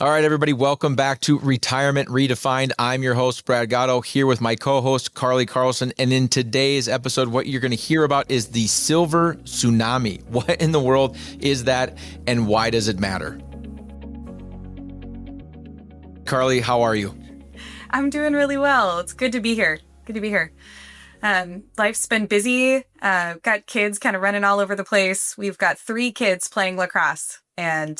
All right, everybody, welcome back to Retirement Redefined. I'm your host, Brad Gatto, here with my co-host, Carly Carlson. And in today's episode, what you're going to hear about is the Silver Tsunami. What in the world is that, and why does it matter? Carly, how are you? I'm doing really well. It's good to be here. Life's been busy. Got kids kind of running all over the place. We've got 3 kids playing lacrosse, and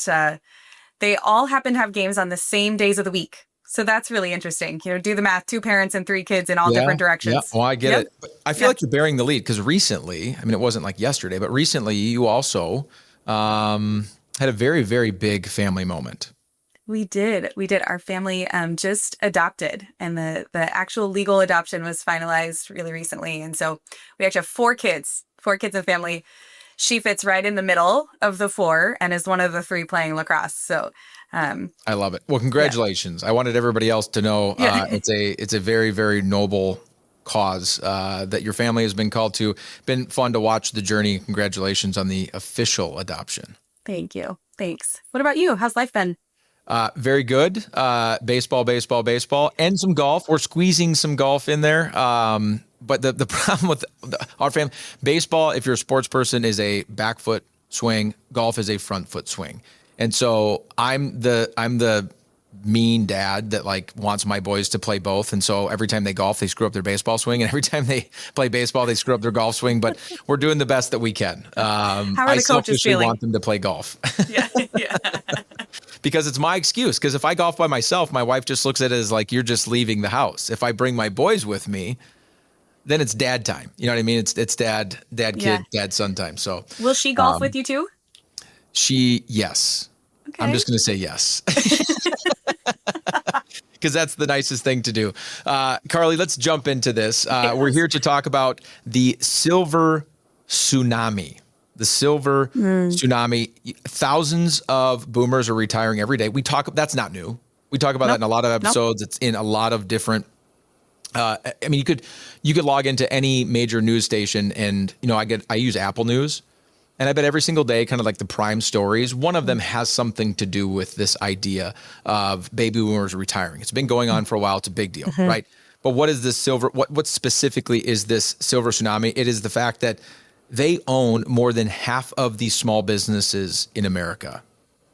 they all happen to have games on the same days of the week. So that's really interesting. Do the math, 2 parents and 3 kids in all different directions. Yeah, well, I get it. But I feel like you're bearing the lead because recently, it wasn't like yesterday, but recently you also had a very, very big family moment. We did. Our family just adopted, and the actual legal adoption was finalized really recently. And so we actually have 4 kids in the family. She fits right in the middle of the 4 and is one of the 3 playing lacrosse. So I love it. Well, congratulations. Yeah. I wanted everybody else to know it's a very, very noble cause that your family has been called to. Been fun to watch the journey. Congratulations on the official adoption. Thank you. Thanks. What about you? How's life been? Very good. Baseball, and some golf. We're squeezing some golf in there. But the problem with our family, baseball, if you're a sports person, is a back foot swing. Golf is a front foot swing. And so I'm the mean dad that wants my boys to play both. And so every time they golf, they screw up their baseball swing. And every time they play baseball, they screw up their golf swing. But we're doing the best that we can. How are the coaches feeling? I want them to play golf. Yeah. Because it's my excuse. Because if I golf by myself, my wife just looks at it as you're just leaving the house. If I bring my boys with me, then it's dad time. You know what I mean? It's dad kid, dad son time. So will she golf with you too? Yes. Okay. I'm just going to say yes. Because that's the nicest thing to do. Carly, let's jump into this. We're here to talk about the Silver Tsunami. The Silver Tsunami. Thousands of boomers are retiring every day. That's not new. We talk about that in a lot of episodes. It's in a lot of different, you could log into any major news station and, I use Apple News, and I bet every single day, kind of like the prime stories, one of them has something to do with this idea of baby boomers retiring. It's been going on for a while. It's a big deal, right? But what is this what specifically is this Silver Tsunami? It is the fact that they own more than half of the small businesses in America.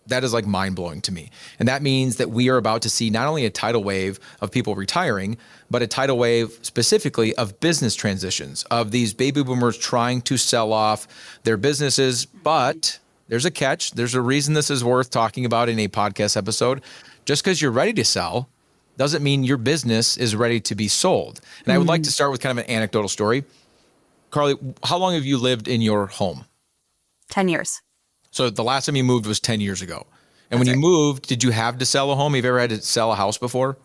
That is mind-blowing to me. And that means that we are about to see not only a tidal wave of people retiring, but a tidal wave specifically of business transitions, of these baby boomers trying to sell off their businesses. But there's a catch. There's a reason this is worth talking about in a podcast episode. Just because you're ready to sell doesn't mean your business is ready to be sold. And I would like to start with kind of an anecdotal story. Carly, how long have you lived in your home? 10 years. So the last time you moved was 10 years ago. And when you moved, did you have to sell a home? Have you ever had to sell a house before?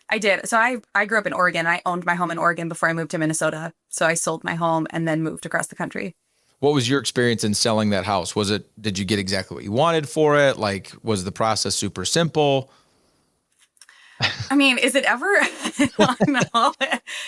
I did. So I grew up in Oregon. I owned my home in Oregon before I moved to Minnesota. So I sold my home and then moved across the country. What was your experience in selling that house? Did you get exactly what you wanted for it? Was the process super simple? Is it ever? No.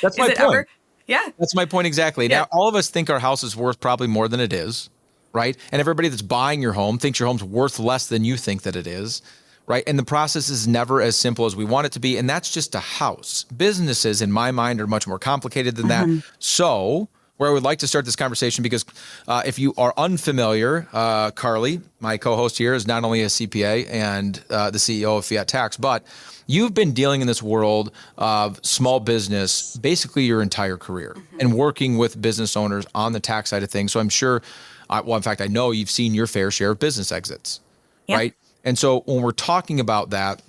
That's my point. Yeah. That's my point exactly. Yeah. Now, all of us think our house is worth probably more than it is, right? And everybody that's buying your home thinks your home's worth less than you think that it is, right? And the process is never as simple as we want it to be. And that's just a house. Businesses, in my mind, are much more complicated than that. So where I would like to start this conversation, because if you are unfamiliar, Carly, my co-host here, is not only a CPA and the CEO of Fiat Tax, but you've been dealing in this world of small business basically your entire career and working with business owners on the tax side of things. So I'm sure, in fact, I know you've seen your fair share of business exits, right? And so when we're talking about that,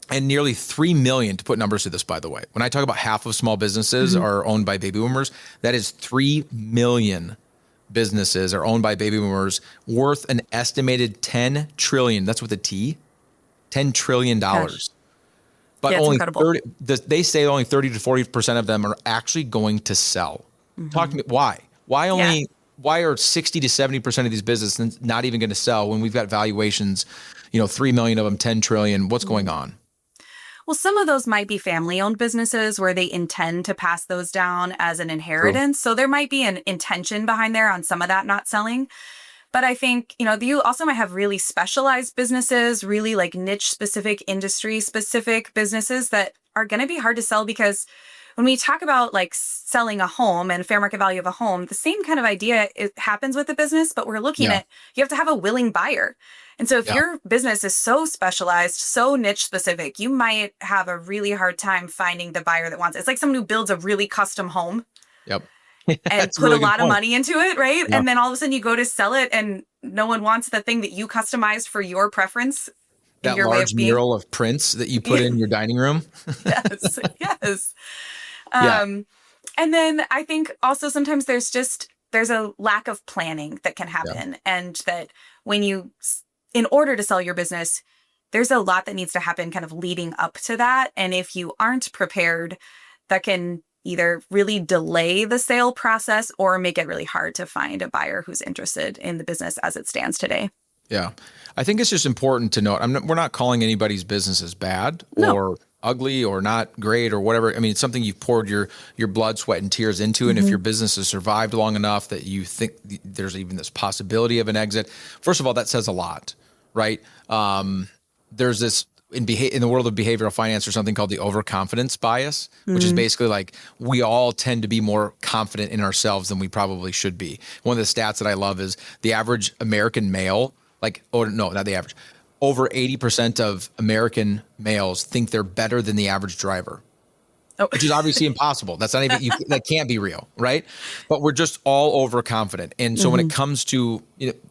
and nearly 3 million, to put numbers to this, by the way, when I talk about half of small businesses are owned by baby boomers, that is 3 million businesses are owned by baby boomers worth an estimated 10 trillion. That's with a T, $10 trillion. Gosh. But only 30, they say only 30 to 40% of them are actually going to sell. Talk to me, why? Why are 60 to 70% of these businesses not even going to sell when we've got valuations, 3 million of them, 10 trillion? What's going on? Well, some of those might be family-owned businesses where they intend to pass those down as an inheritance. True. So there might be an intention behind there on some of that not selling. But I think, you also might have really specialized businesses, really like niche specific, industry specific businesses that are going to be hard to sell, because when we talk about like selling a home and fair market value of a home, the same kind of idea happens with the business, but we're looking Yeah. at, you have to have a willing buyer. And so if Yeah. your business is so specialized, so niche specific, you might have a really hard time finding the buyer that wants it. It's like someone who builds a really custom home Yep. and That's a put a really good lot of point. money into it, right? Yeah. And then all of a sudden you go to sell it and no one wants the thing that you customized for your preference and That your way large of being. mural of Prince that you put in your dining room. Yes, yes. Yeah. And then I think also sometimes there's a lack of planning that can Yeah. happen, and that in order to sell your business, there's a lot that needs to happen kind of leading up to that. And if you aren't prepared, that can either really delay the sale process or make it really hard to find a buyer who's interested in the business as it stands today. Yeah. I think it's just important to note, we're not calling anybody's businesses bad No. or ugly or not great or whatever. I mean, it's something you've poured your blood, sweat, and tears into. And if your business has survived long enough that you think there's even this possibility of an exit, first of all, that says a lot, right? There's this in the world of behavioral finance, there's something called the overconfidence bias, which is basically like we all tend to be more confident in ourselves than we probably should be. One of the stats that I love is the average American male, not the average, over 80% of American males think they're better than the average driver, which is obviously impossible. That's not even, that can't be real, right? But we're just all overconfident. And so when it comes to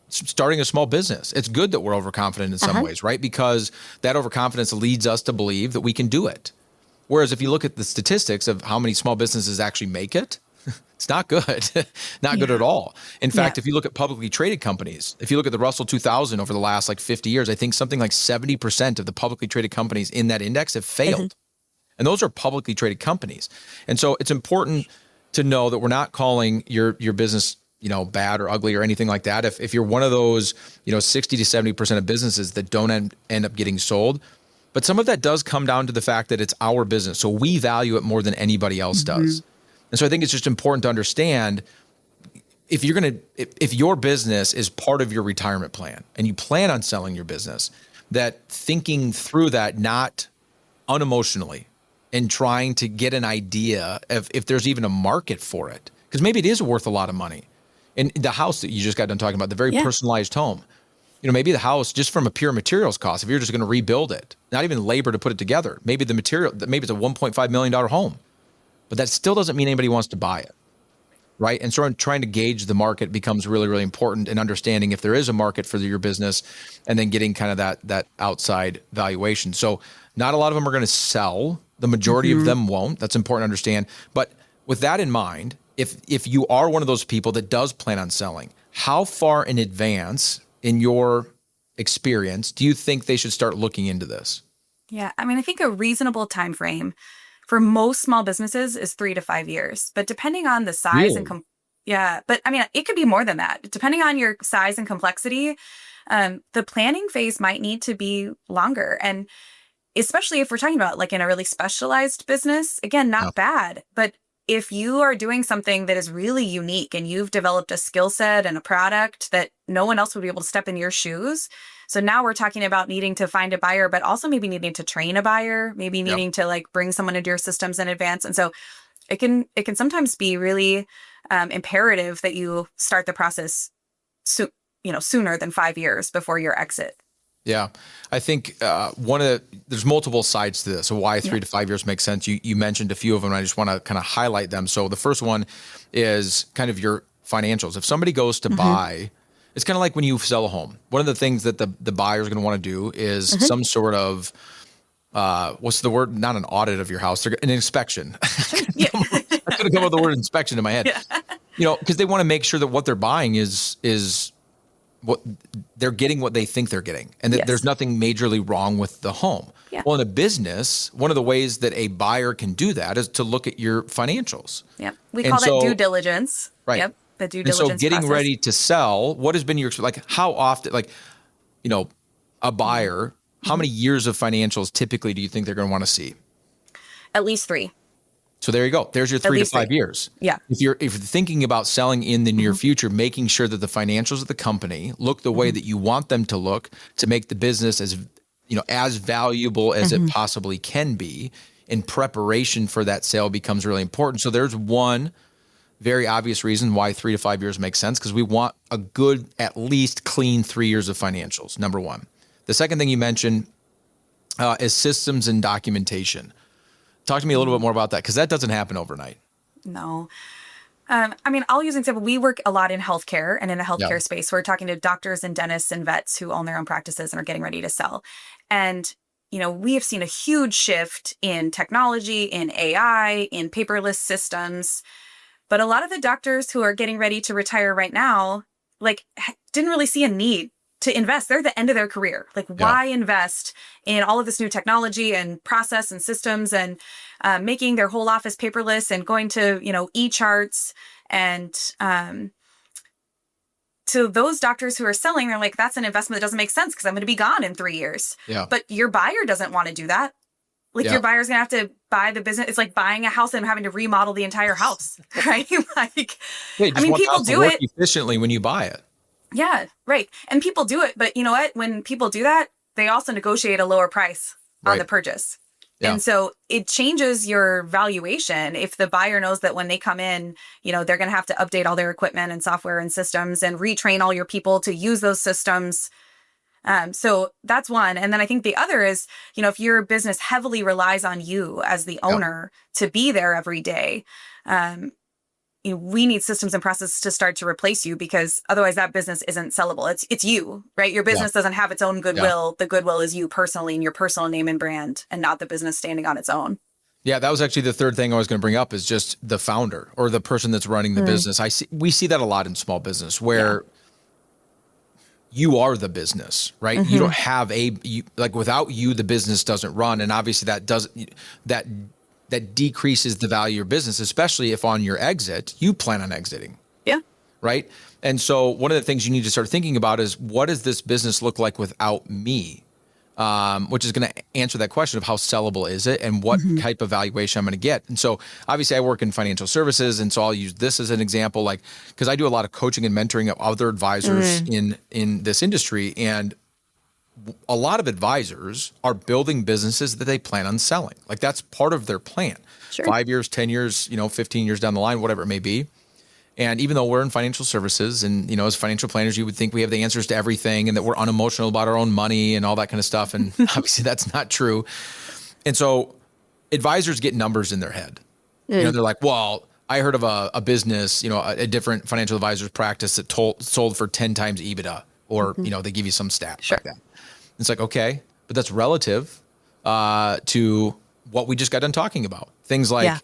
starting a small business, it's good that we're overconfident in some ways, right? Because that overconfidence leads us to believe that we can do it. Whereas if you look at the statistics of how many small businesses actually make it, it's not good, not good at all. In fact, if you look at publicly traded companies, if you look at the Russell 2000 over the last 50 years, I think something like 70% of the publicly traded companies in that index have failed. And those are publicly traded companies. And so it's important to know that we're not calling your business, bad or ugly or anything like that. If you're one of those, 60 to 70% of businesses that don't end up getting sold, but some of that does come down to the fact that it's our business. So we value it more than anybody else does. And so I think it's just important to understand if your business is part of your retirement plan and you plan on selling your business, that thinking through that, not unemotionally, and trying to get an idea of if there's even a market for it, because maybe it is worth a lot of money. And the house that you just got done talking about, the very personalized home, maybe the house, just from a pure materials cost, if you're just going to rebuild it, not even labor to put it together, maybe maybe it's a $1.5 million home. But that still doesn't mean anybody wants to buy it, right? And so trying to gauge the market becomes really, really important, and understanding if there is a market for your business, and then getting kind of that outside valuation. So not a lot of them are going to sell. The majority of them won't. That's important to understand. But with that in mind, if you are one of those people that does plan on selling, how far in advance, in your experience, do you think they should start looking into this? Yeah, I think a reasonable time frame for most small businesses is 3 to 5 years, but depending on the size Really? but it could be more than that. Depending on your size and complexity, the planning phase might need to be longer. And especially if we're talking about like in a really specialized business, again, not bad, but if you are doing something that is really unique and you've developed a skill set and a product that no one else would be able to step in your shoes. So now we're talking about needing to find a buyer, but also maybe needing to train a buyer, maybe needing to like bring someone into your systems in advance. And so it can sometimes be really imperative that you start the process sooner than 5 years before your exit. Yeah, I think there's multiple sides to this. So why 3 to 5 years makes sense. You mentioned a few of them, and I just want to kind of highlight them. So the first one is kind of your financials. If somebody goes to buy, it's kind of like when you sell a home. One of the things that the buyer is going to want to do is some sort of what's the word? Not an audit of your house, an inspection. I couldn't come up with the word inspection in my head. Because they want to make sure that what they're buying is what they're getting, what they think they're getting, and that there's nothing majorly wrong with the home. Well, in a business, one of the ways that a buyer can do that is to look at your financials. We call that due diligence. Right. The due And diligence so getting process. ready to sell, what has been how often, a buyer, how many years of financials typically do you think they're going to want to see? At least 3. So there you go. There's your 3 to 5 3. years. Yeah. If you're thinking about selling in the near future, making sure that the financials of the company look the way that you want them to look to make the business as valuable as it possibly can be, in preparation for that sale becomes really important. So there's one very obvious reason why 3 to 5 years makes sense, because we want a good, at least clean 3 years of financials, number one. The second thing you mentioned is systems and documentation. Talk to me a little bit more about that, because that doesn't happen overnight. No. I'll use an example. We work a lot in healthcare, and in a healthcare space, we're talking to doctors and dentists and vets who own their own practices and are getting ready to sell. And, we have seen a huge shift in technology, in AI, in paperless systems. But a lot of the doctors who are getting ready to retire right now, didn't really see a need to invest. They're at the end of their career. Why invest in all of this new technology and process and systems and making their whole office paperless and going to, e-charts and to those doctors who are selling, they're like, that's an investment that doesn't make sense because I'm going to be gone in 3 years. Yeah. But your buyer doesn't want to do that. Your buyer's going to have to buy the business. It's like buying a house and having to remodel the entire house, right? People do it efficiently when you buy it. Yeah, right. And people do it. But you know what? When people do that, they also negotiate a lower price on the purchase. Yeah. And so it changes your valuation if the buyer knows that when they come in, they're going to have to update all their equipment and software and systems and retrain all your people to use those systems. So that's one. And then I think the other is, if your business heavily relies on you as the owner to be there every day, we need systems and processes to start to replace you, because otherwise that business isn't sellable. It's you, right? Your business doesn't have its own goodwill. The goodwill is you personally and your personal name and brand, and not the business standing on its own. Yeah, that was actually the third thing I was going to bring up, is just the founder or the person that's running the business. We see that a lot in small business where you are the business, right? You don't have without you, the business doesn't run. And obviously that decreases the value of your business, especially if on your exit, you plan on exiting. Yeah. Right. And so one of the things you need to start thinking about is, what does this business look like without me? Which is going to answer that question of how sellable is it and what type of valuation I'm going to get. And so obviously I work in financial services. And so I'll use this as an example, because I do a lot of coaching and mentoring of other advisors in this industry. And a lot of advisors are building businesses that they plan on selling. That's part of their plan. Sure. 5 years, 10 years, 15 years down the line, whatever it may be. And even though we're in financial services and, as financial planners, you would think we have the answers to everything and that we're unemotional about our own money and all that kind of stuff. And obviously that's not true. And so advisors get numbers in their head. They're like, well, I heard of a business, a different financial advisor's practice that sold for 10 times EBITDA, or, they give you some stat like that. It's like, okay, but that's relative to what we just got done talking about. Things like,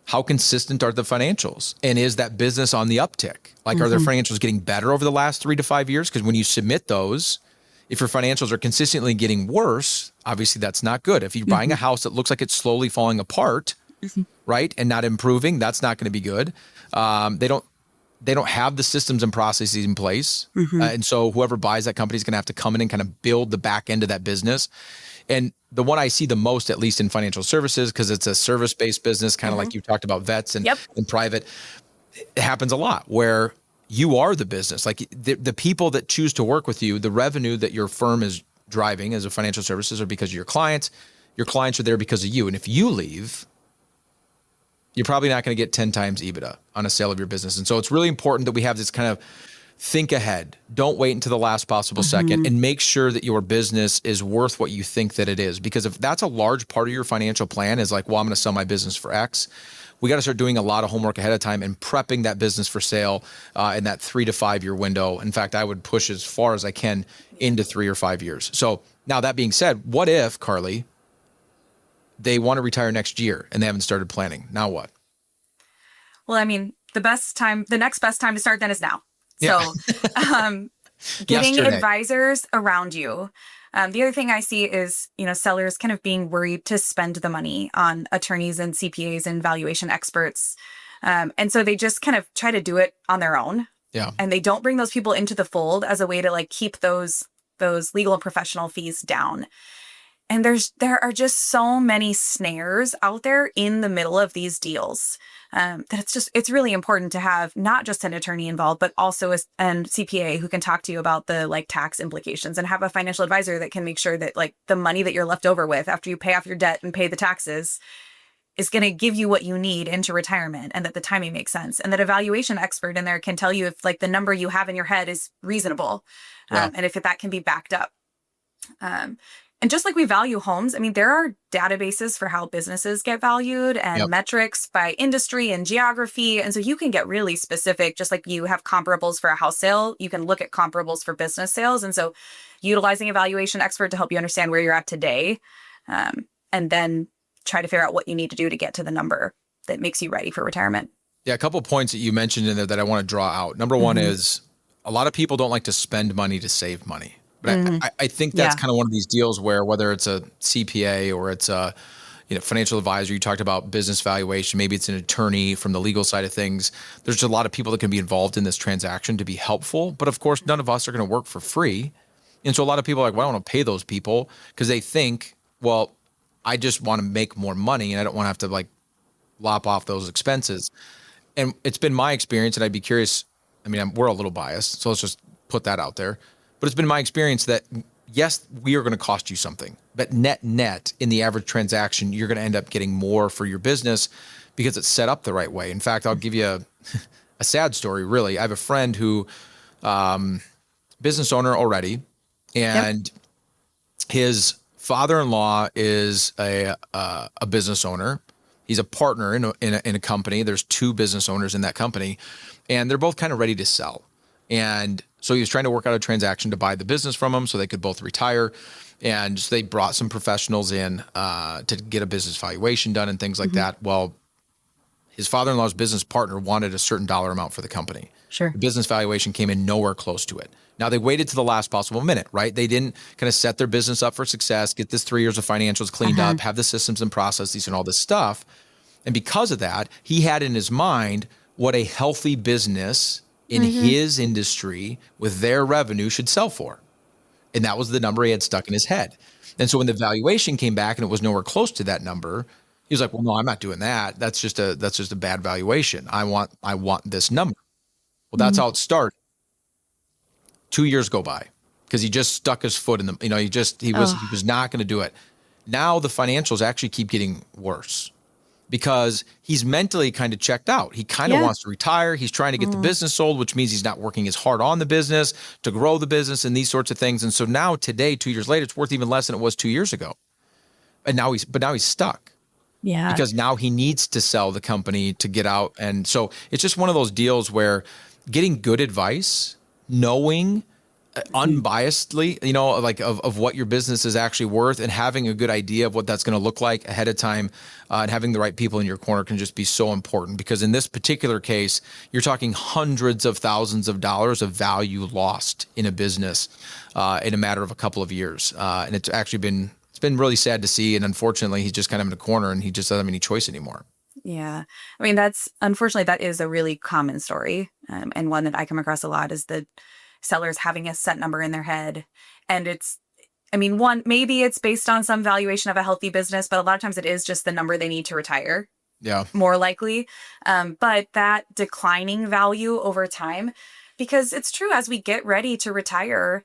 how consistent are the financials? And is that business on the uptick? Are their financials getting better over the last 3 to 5 years? Because when you submit those, if your financials are consistently getting worse, obviously that's not good. If you're buying a house that looks like it's slowly falling apart, right, and not improving, that's not going to be good. They don't have the systems and processes in place. And so whoever buys that company is going to have to come in and kind of build the back end of that business. And the one I see the most, at least in financial services, because it's a service-based business, kind of like you talked about vets and private, it happens a lot where you are the business. The people that choose to work with you, the revenue that your firm is driving as a financial services are because of your clients. Your clients are there because of you. And if you leave, you're probably not going to get 10 times EBITDA on a sale of your business. And so it's really important that we have this kind of think ahead. Don't wait until the last possible second, and make sure that your business is worth what you think that it is. Because if that's a large part of your financial plan is I'm going to sell my business for X, we got to start doing a lot of homework ahead of time and prepping that business for sale in that 3 to 5 year window. In fact, I would push as far as I can into 3 or 5 years. So now that being said, what if, Carly, they want to retire next year and they haven't started planning? Now what? Well, the next best time to start then is now. So getting advisors around you. The other thing I see is, sellers kind of being worried to spend the money on attorneys and CPAs and valuation experts. And so they just kind of try to do it on their own. Yeah. And they don't bring those people into the fold as a way to keep those legal and professional fees down. And there are just so many snares out there in the middle of these deals, that it's really important to have not just an attorney involved, but also an CPA who can talk to you about the like tax implications, and have a financial advisor that can make sure that like the money that you're left over with after you pay off your debt and pay the taxes is going to give you what you need into retirement, and that the timing makes sense, and that a valuation expert in there can tell you if like the number you have in your head is reasonable, Yeah. and if that can be backed up. And just like we value homes, I mean, there are databases for how businesses get valued, and Yep. metrics by industry and geography. And so you can get really specific, just like you have comparables for a house sale, you can look at comparables for business sales. And so utilizing a valuation expert to help you understand where you're at today, and then try to figure out what you need to do to get to the number that makes you ready for retirement. Yeah. A couple of points that you mentioned in there that I want to draw out. Number one is a lot of people don't like to spend money to save money. But I think that's kind of one of these deals where whether it's a CPA or it's a financial advisor, you talked about business valuation, maybe it's an attorney from the legal side of things. There's just a lot of people that can be involved in this transaction to be helpful. But of course, none of us are going to work for free. And so a lot of people are like, well, I don't want to pay those people because they think, well, I just want to make more money and I don't want to have to like lop off those expenses. And it's been my experience, and I'd be curious. I mean, we're a little biased, so let's just put that out there. But it's been my experience that yes, we are going to cost you something, but net in the average transaction, you're going to end up getting more for your business because it's set up the right way. In fact, I'll give you a sad story. Really, I have a friend who, business owner already, and his father-in-law is a business owner. He's a partner in a company. There's two business owners in that company, and they're both kind of ready to sell. And so he was trying to work out a transaction to buy the business from him so they could both retire. And so they brought some professionals in to get a business valuation done and things like that. Well, his father-in-law's business partner wanted a certain dollar amount for the company. Sure. The business valuation came in nowhere close to it. Now, they waited to the last possible minute, right? They didn't kind of set their business up for success, get this 3 years of financials cleaned up, have the systems and processes and all this stuff. And because of that, he had in his mind what a healthy business in his industry with their revenue should sell for. And that was the number he had stuck in his head. And so when the valuation came back and it was nowhere close to that number, he was like, well, no, I'm not doing that. That's just a bad valuation. I want this number. Well, that's how it started. 2 years go by because he just stuck his foot in the, he was not going to do it. Now the financials actually keep getting worse because he's mentally kind of checked out. He kind of wants to retire. He's trying to get the business sold, which means he's not working as hard on the business to grow the business and these sorts of things. And so now today, 2 years later, it's worth even less than it was 2 years ago. And now he's stuck. Yeah. Because now he needs to sell the company to get out. And so it's just one of those deals where getting good advice, knowing unbiasedly, like of what your business is actually worth and having a good idea of what that's going to look like ahead of time, and having the right people in your corner can just be so important because in this particular case, you're talking hundreds of thousands of dollars of value lost in a business in a matter of a couple of years. And it's been really sad to see. And unfortunately, he's just kind of in a corner and he just doesn't have any choice anymore. Yeah. I mean, unfortunately, that is a really common story. And one that I come across a lot is the sellers having a set number in their head. And maybe it's based on some valuation of a healthy business, but a lot of times it is just the number they need to retire. Yeah. More likely. But that declining value over time, because it's true, as we get ready to retire,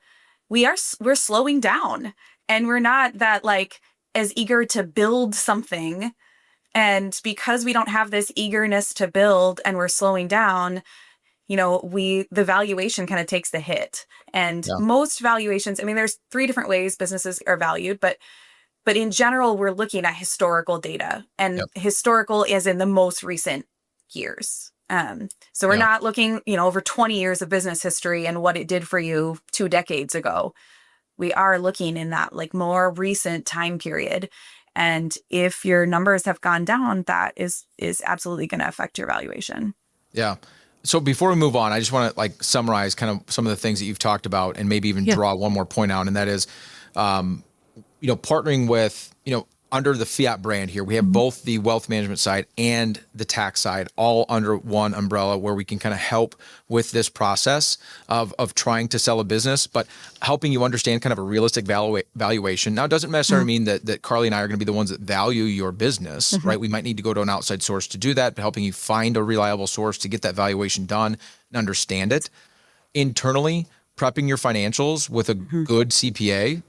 we're slowing down and we're not that like as eager to build something. And because we don't have this eagerness to build and we're slowing down, the valuation kind of takes the hit. And most valuations, there's 3 different ways businesses are valued, but in general, we're looking at historical data, and historical is in the most recent years. So we're not looking, over 20 years of business history and what it did for you 2 decades ago. We are looking in that like more recent time period. And if your numbers have gone down, that is absolutely going to affect your valuation. Yeah. So before we move on, I just want to summarize kind of some of the things that you've talked about and maybe even draw one more point out. And that is, partnering with, under the Fiat brand here. We have both the wealth management side and the tax side all under one umbrella, where we can kind of help with this process of trying to sell a business, but helping you understand kind of a realistic valuation. Now, it doesn't necessarily mean that Carly and I are going to be the ones that value your business, right? We might need to go to an outside source to do that, but helping you find a reliable source to get that valuation done and understand it. Internally, prepping your financials with a good CPA,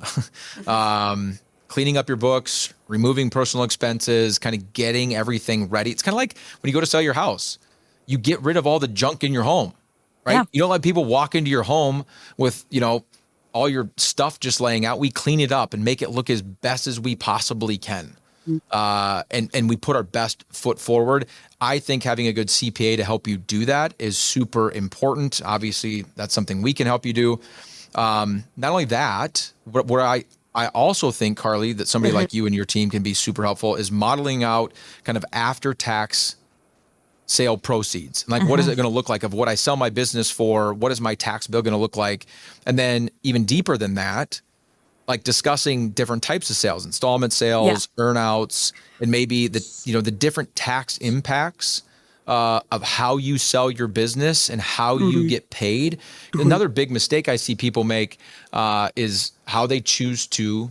cleaning up your books, removing personal expenses, kind of getting everything ready. It's kind of like when you go to sell your house, you get rid of all the junk in your home, right? Yeah. You don't let people walk into your home with, all your stuff just laying out. We clean it up and make it look as best as we possibly can. And we put our best foot forward. I think having a good CPA to help you do that is super important. Obviously, that's something we can help you do. Not only that, where I also think, Carly, that somebody like you and your team can be super helpful is modeling out kind of after-tax sale proceeds. Like, what is it going to look like of what I sell my business for? What is my tax bill going to look like? And then even deeper than that, like discussing different types of sales, installment sales, earnouts, and maybe the different tax impacts of how you sell your business and how you get paid. Another big mistake I see people make is how they choose to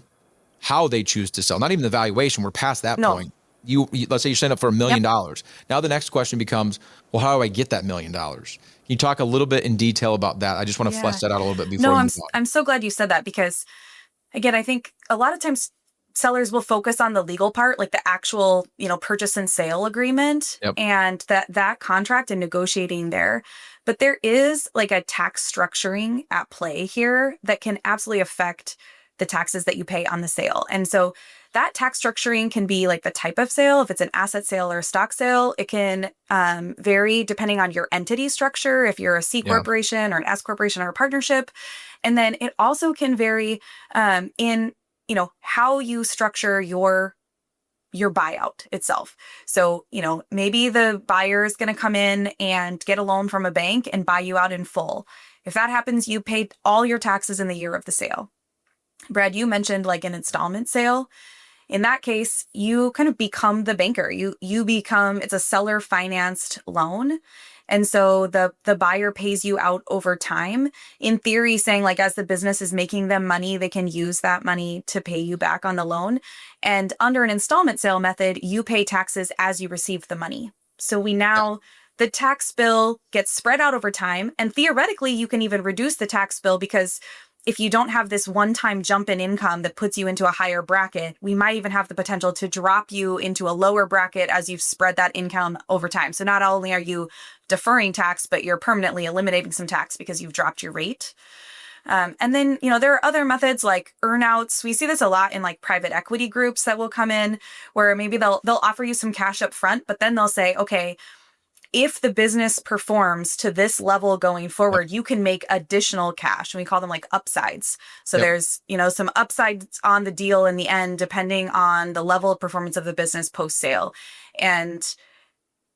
sell. Not even the valuation. We're past that point. You let's say you sign up for $1 million. Now the next question becomes, well, how do I get that $1 million? Can you talk a little bit in detail about that? I just want to flesh that out a little bit before we move on. I'm so glad you said that, because again, I think a lot of times sellers will focus on the legal part, like the actual, purchase and sale agreement and that contract and negotiating there. But there is like a tax structuring at play here that can absolutely affect the taxes that you pay on the sale. And so that tax structuring can be like the type of sale. If it's an asset sale or a stock sale, it can vary depending on your entity structure, if you're a C corporation or an S corporation or a partnership. And then it also can vary in, how you structure your buyout itself. So, maybe the buyer is going to come in and get a loan from a bank and buy you out in full. If that happens, you paid all your taxes in the year of the sale. Brad, you mentioned like an installment sale. In that case, you kind of become the banker. You become, it's a seller financed loan. And so the buyer pays you out over time, in theory, saying like, as the business is making them money, they can use that money to pay you back on the loan. And under an installment sale method, you pay taxes as you receive the money. So the tax bill gets spread out over time. And theoretically, you can even reduce the tax bill, because if you don't have this one-time jump in income that puts you into a higher bracket, we might even have the potential to drop you into a lower bracket as you've spread that income over time. So not only are you deferring tax, but you're permanently eliminating some tax because you've dropped your rate. And then, there are other methods like earnouts. We see this a lot in like private equity groups that will come in, where maybe they'll offer you some cash up front, but then they'll say, okay, if the business performs to this level going forward, you can make additional cash. And we call them like upsides. So there's, some upsides on the deal in the end, depending on the level of performance of the business post-sale. And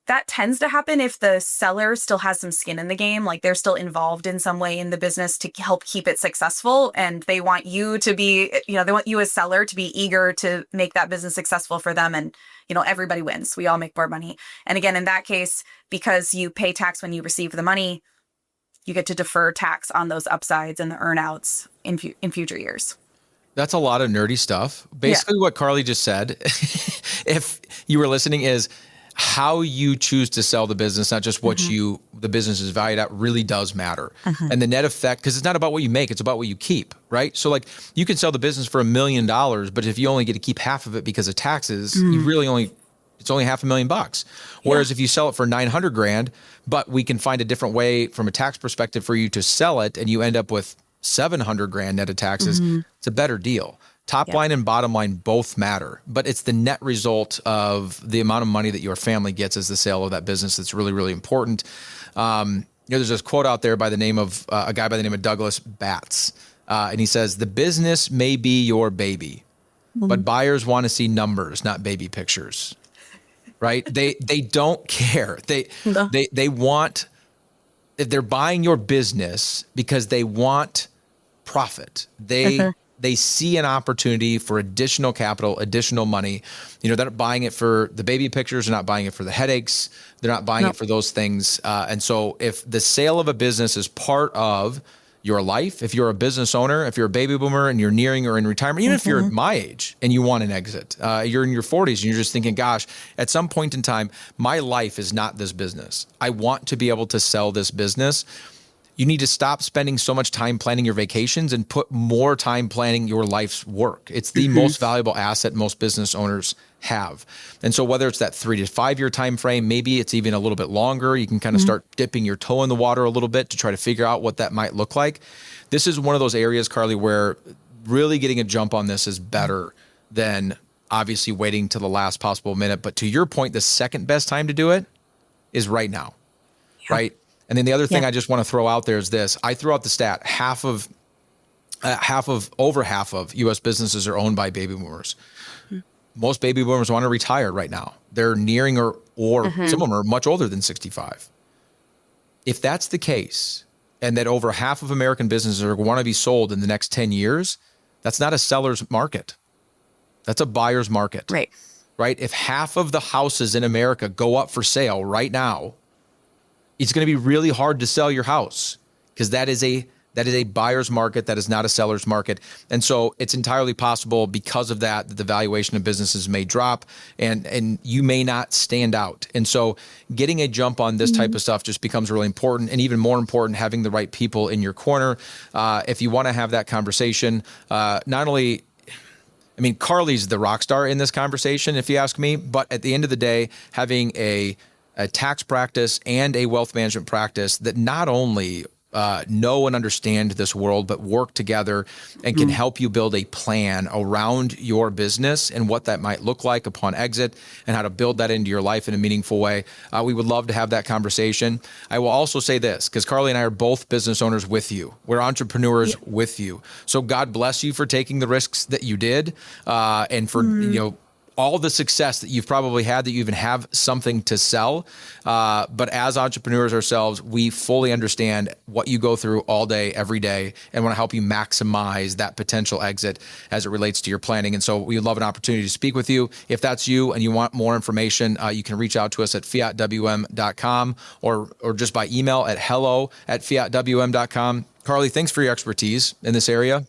that tends to happen if the seller still has some skin in the game, like they're still involved in some way in the business to help keep it successful. And they want you to be, they want you as seller to be eager to make that business successful for them. And, everybody wins. We all make more money. And again, in that case, because you pay tax when you receive the money, you get to defer tax on those upsides and the earnouts in future years. That's a lot of nerdy stuff. Basically, what Carly just said, if you were listening, is how you choose to sell the business, not just what the business is valued at, really does matter. And the net effect, because it's not about what you make, it's about what you keep, right? So like you can sell the business for $1 million, but if you only get to keep half of it because of taxes, you really it's only $500,000. Whereas if you sell it for $900,000, but we can find a different way from a tax perspective for you to sell it, and you end up with $700,000 net of taxes, it's a better deal. Top line and bottom line both matter, but it's the net result of the amount of money that your family gets as the sale of that business that's really, really important. There's this quote out there by the name of a guy by the name of Douglas Batts, and he says, "The business may be your baby, but buyers want to see numbers, not baby pictures." Right? They don't care. They want, if they're buying your business because they want profit. They they see an opportunity for additional capital, additional money. They're not buying it for the baby pictures. They're not buying it for the headaches. They're not buying it for those things. And so if the sale of a business is part of your life, if you're a business owner, if you're a baby boomer and you're nearing or in retirement, even if you're my age and you want an exit, you're in your 40s and you're just thinking, gosh, at some point in time, my life is not this business. I want to be able to sell this business. You need to stop spending so much time planning your vacations and put more time planning your life's work. It's the most valuable asset most business owners have. And so whether it's that 3 to 5 year time frame, maybe it's even a little bit longer, you can kind of start dipping your toe in the water a little bit to try to figure out what that might look like. This is one of those areas, Carly, where really getting a jump on this is better than obviously waiting to the last possible minute. But to your point, the second best time to do it is right now, right? And then the other thing I just want to throw out there is this. I threw out the stat, over half of U.S. businesses are owned by baby boomers. Most baby boomers want to retire right now. They're nearing or some of them are much older than 65. If that's the case, and that over half of American businesses are going to be sold in the next 10 years, that's not a seller's market. That's a buyer's market. Right? If half of the houses in America go up for sale right now, it's going to be really hard to sell your house because that is a buyer's market. That is not a seller's market. And so it's entirely possible because of that the valuation of businesses may drop and you may not stand out. And so getting a jump on this type of stuff just becomes really important, and even more important, having the right people in your corner. If you want to have that conversation, Carly's the rock star in this conversation, if you ask me, but at the end of the day, having a tax practice and a wealth management practice that not only know and understand this world, but work together and can help you build a plan around your business and what that might look like upon exit and how to build that into your life in a meaningful way. We would love to have that conversation. I will also say this, because Carly and I are both business owners with you. We're entrepreneurs with you. So God bless you for taking the risks that you did and for, all the success that you've probably had, that you even have something to sell. But as entrepreneurs ourselves, we fully understand what you go through all day, every day, and want to help you maximize that potential exit as it relates to your planning. And so we would love an opportunity to speak with you. If that's you and you want more information, you can reach out to us at fiatwm.com or just by email at hello@fiatwm.com. Carly, thanks for your expertise in this area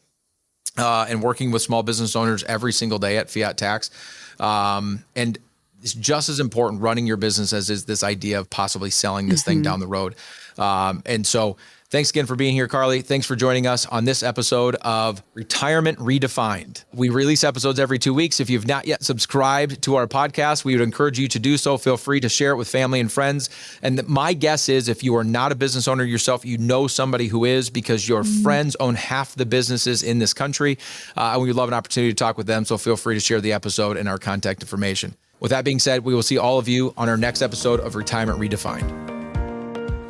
and working with small business owners every single day at Fiat Tax. And it's just as important running your business as is this idea of possibly selling this thing down the road. And so thanks again for being here, Carly. Thanks for joining us on this episode of Retirement Redefined. We release episodes every 2 weeks. If you've not yet subscribed to our podcast, we would encourage you to do so. Feel free to share it with family and friends. And my guess is if you are not a business owner yourself, you know somebody who is, because your friends own half the businesses in this country. And we would love an opportunity to talk with them. So feel free to share the episode and our contact information. With that being said, we will see all of you on our next episode of Retirement Redefined.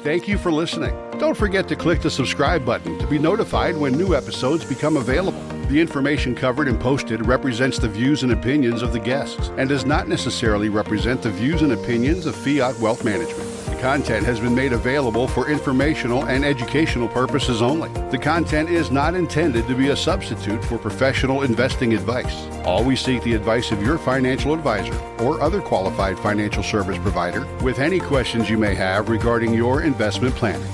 Thank you for listening. Don't forget to click the subscribe button to be notified when new episodes become available. The information covered and posted represents the views and opinions of the guests and does not necessarily represent the views and opinions of Fiat Wealth Management. The content has been made available for informational and educational purposes only. The content is not intended to be a substitute for professional investing advice. Always seek the advice of your financial advisor or other qualified financial service provider with any questions you may have regarding your investment planning.